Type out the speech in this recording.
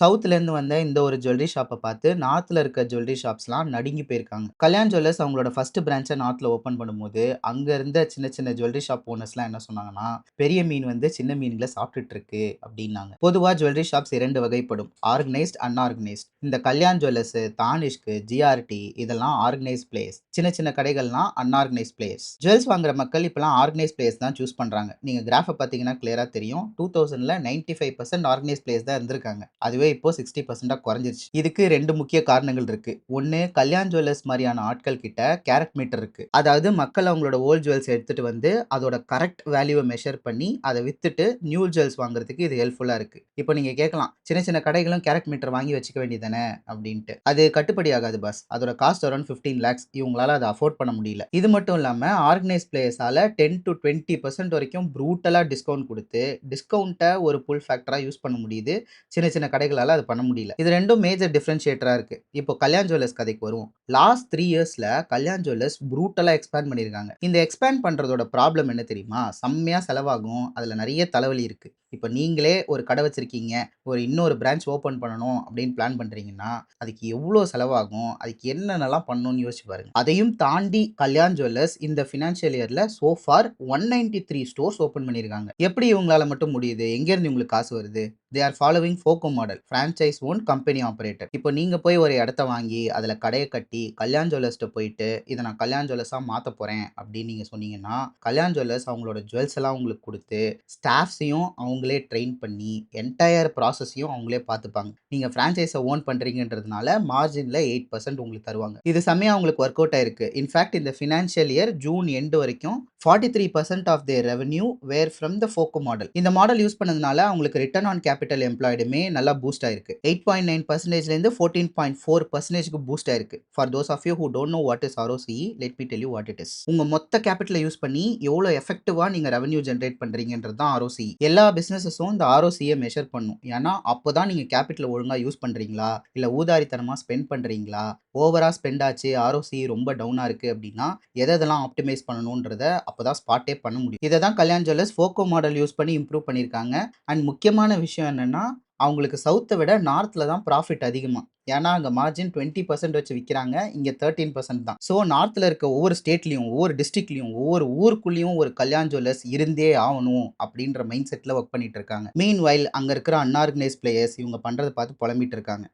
சவுத்லேருந்து வந்த இந்த ஒரு ஜுவல்லரி ஷாப்ப பார்த்து, நார்த்ல இருக்க ஜுவல்லரி ஷாப்ஸ்லாம் நடுங்கி போயிருக்காங்க. கல்யாண் ஜுவல்லர்ஸ் அவங்களோட ஃபர்ஸ்ட் பிரான்ச்ச நார்த்ல ஓப்பன் பண்ணும்போது, அங்க இருந்த சின்ன சின்ன ஜுவல்லரி ஷாப் ஓனர்ஸ்லாம் என்ன சொன்னாங்கன்னா, "பெரிய மீன் வந்து சின்ன மீன்கள சாப்பிட்டுட்டு இருக்கு" அப்டின்னாங்க. பொதுவா ஜுவல்லரி ஷாப்ஸ் 2 வகைப்படும். Organised, unorganised. இந்த கல்யாண் ஜுவல்லர்ஸ், தானிஷ்க், ஜிஆர்டி இதெல்லாம் ஆர்கனைஸ்ட் பிளேயர்ஸ். சின்ன சின்ன கடைகள்லாம் அன்ஆர்கனைஸ்ட் பிளேயர்ஸ். ஜுவல்ஸ் வாங்குற மக்கள் இப்பலாம் ஆர்கனைஸ்ட் பிளேயர்ஸ் தான் சூஸ் பண்றாங்க. நீங்க கிராஃப்ப பார்த்தீங்கன்னா கிளியரா தெரியும். 2000ல 95% ஆர்கனைஸ்ட் பிளேயர்ஸ் தான் இருந்திருக்காங்க. அதுவே இப்போ 60% குறைஞ்சிருச்சு. இதுக்கு 2 முக்கிய காரணங்கள் இருக்கு. ஒண்ணு கல்யாண் ஜுவல்லர்ஸ் மாரியான ஆட்கள் கிட்ட கேரட் மீட்டர் இருக்கு. அதாவது மக்கள் அவங்களோட ஓல்ட் ஜுவல்ஸ் எடுத்துட்டு வந்து அதோட கரெக்ட் வேல்யூவ மெஷர் பண்ணி அத வித்துட்டு நியூ ஜுவல்ஸ் வாங்குறதுக்கு இது ஹெல்ப்ஃபுல்லா இருக்கு. இப்போ நீங்க கேட்கலாம், சின்ன சின்ன கடைகளும் கேரட் மீட்டர் வாங்கி வச்சுக்க வேண்டியது தானே அப்டின்ட்டு. அது கட்டுப்படி ஆகாது பாஸ். அதோட காஸ்ட் அரவுண்ட் 15 லாக்ஸ். இவங்களால அத அஃபோர்ட் பண்ண முடியல. இது மட்டும் இல்லாம ஆர்கனைஸ்ட் பிளேயர்ஸால 10-20% வரைக்கும் ப்ரூட்டலா டிஸ்கவுண்ட் குடுத்து, டிஸ்கவுண்ட்ட ஒரு புல் ஃபேக்டரா யூஸ் பண்ண முடியுது. சின்ன சின்ன கடைகளால அது பண்ண முடியல. இது 2ம் மேஜர் டிஃபரன்ஷியேட்டரா இருக்கு. இப்போ கல்யாண் ஜுவல்லர்ஸ் கதைக்கு வருவோம். லாஸ்ட் 3 இயர்ஸ்ல கல்யாண் ஜுவல்லர்ஸ் ப்ரூட்டலா எக்ஸ்பேண்ட் பண்ணியிருக்காங்க. இந்த எக்ஸ்பேண்ட் பண்றதோட ப்ராப்ளம் என்ன தெரியுமா? செம்மையா செலவாகும். அதுல நெறைய தலைவலி இருக்கு. இப்ப நீங்களே ஒரு கடை வச்சிருக்கீங்க. இன்னொரு பிரான்ச் ஓப்பன் பண்ணணும் அப்படின்னு பிளான் பண்றீங்கன்னா, அதுக்கு எவ்ளோ செலவாகும்? அதுக்கு என்னென்னலாம் பண்ணணும்னு யோசிச்சு பாருங்க. அதையும் தாண்டி கல்யாண் ஜுவல்லர்ஸ் இந்த பினான்சியல் இயர்ல சோ ஃபார் 193 ஸ்டோர்ஸ் ஓப்பன் பண்ணியிருக்காங்க. எப்படி இவங்களால மட்டும் முடியுது? எங்கேருந்து இவங்களுக்கு காசு வருது? They are following FOCO model. Franchise own company operator. இப்போ நீங்க போய் ஒரு இடத்த வாங்கி, அதுல கடைய கட்டி, கல்யாண் ஜுவல்லர்ஸ்ட்ட போயிட்டு, இத நான் கல்யாண் ஜுவல்லர்ஸா மாத்தப் போறேன் அப்படின்னு நீங்க சொன்னீங்கன்னா, கல்யாண் ஜுவல்லர்ஸ் அவங்களோட ஜுவல்ஸ் எல்லாம் உங்களுக்கு குடுத்து, ஸ்டாஃப்ஸையும் அவங்களே ட்ரெயின் பண்ணி, என்டயர் ப்ராசஸையும் அவங்களே பார்த்துப்பாங்க. நீங்க பிரான்சைஸ ஓன் பண்றீங்கன்றதுனால மார்ஜின்ல 8% உங்களுக்கு தருவாங்க. இது செம்மையா உங்களுக்கு வொர்க் அவுட் ஆயிருக்கு. இன்ஃபாக்ட் இந்த பினான்சியல் இயர் ஜூன் எண்ட் வரைக்கும் 43% of their revenue were from the FOCO model. இந்த மாடல் யூஸ் பண்ணதுனால அவங்களுக்கு ரிட்டர்ன் ஆன் கேபிட்டல் எம்ப்ளாய்டுமே நல்லா பூஸ்ட் ஆயிருக்கு. 8.9%லேருந்து 14.4%க்கு பூஸ்ட் ஆயிருக்கு. For those of you who don't know what is ROCE, let me tell you what it is. உங்க மொத்த கேபிட்டல யூஸ் பண்ணி எவ்வளோ எஃபெக்டிவா நீங்க ரெவென்யூ ஜெனரேட் பண்றீங்கன்றது தான் ROCE. எல்லா பிசினஸஸும் இந்த ROCE மெஷர் பண்ணும். ஏன்னா அப்பதான் நீங்க கேபிட்டல ஒழுங்கா யூஸ் பண்றீங்களா, இல்ல ஊதாரித்தனமா ஸ்பெண்ட் பண்றீங்களா, ஓவரா ஸ்பெண்ட் ஆச்சு, ROCE ரொம்ப டவுனா இருக்கு அப்படின்னா, எதெல்லாம் ஆப்டிமைஸ் பண்ணணும்ன்றத அப்பதான் ஸ்பாட்டே பண்ண முடியும். இத தான் Kalyan jewellers FOCO model use பண்ணி இம்ப்ரூவ் பண்ணியிருக்காங்க. அண்ட் முக்கியமான விஷயம் என்னன்னா, அவங்களுக்கு சவுத்த விட நார்த்ல தான் ப்ராஃபிட் அதிகமா. ஏன்னா அங்க மார்ஜின் 20% வச்சு விக்கிறாங்க. இங்க 13% தான். சோ நார்த்ல இருக்க ஒவ்வொரு ஸ்டேட்லயும், ஒவ்வொரு டிஸ்ட்ரிக்ட்லயும், ஒவ்வொரு ஊருக்குள்ளயும் ஒரு கல்யாண் ஜுவல்லர்ஸ் இருந்தே ஆவணும் அப்படின்ற மைண்ட் செட்ல வொர்க் பண்ணிட்டு இருக்காங்க. மீன்வைல் அங்க இருக்கிற அன்ஆர்கனைஸ்ட் பிளேயர்ஸ் இவங்க பண்றத பார்த்து புலம்பிட்டு இருக்காங்க.